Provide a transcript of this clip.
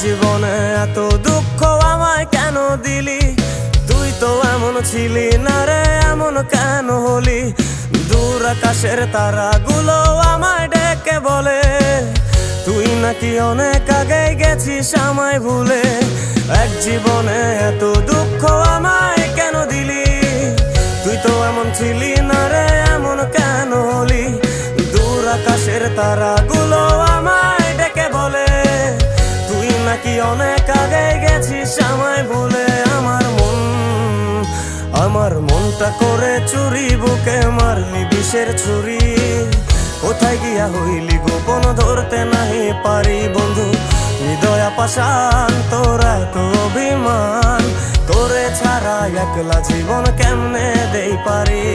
জীবনে এত দুঃখ আমায় কেন দিলি? তুই তো এমন ছিলি না রে, এমন কেন হলি? দূর আকাশের তারাগুলো আমায় ডেকে বলে তুই নাকি অনেক আগে গেছিস আমায় ভুলে। এক জীবনে এত দুঃখ আমায় কেন দিলি? তুই তো এমন ছিলি না রে, এমন কেন হলি? দূর আকাশের তারাগুলো আমায় ডেকে বলে তুই নাকি অনেক আগে গেছিস আমায় ভুলে। আমার মনটা করে চুরি, বুকে মারলি বিষের ছুরি। কোথায় গিয়া হইলি গোপন ধরতে নাহি পারি বন্ধু। হৃদয় পাষাণ তোর এত অভিমান, তোরে ছাড়া একলা জীবন কেমনে দেই পারি?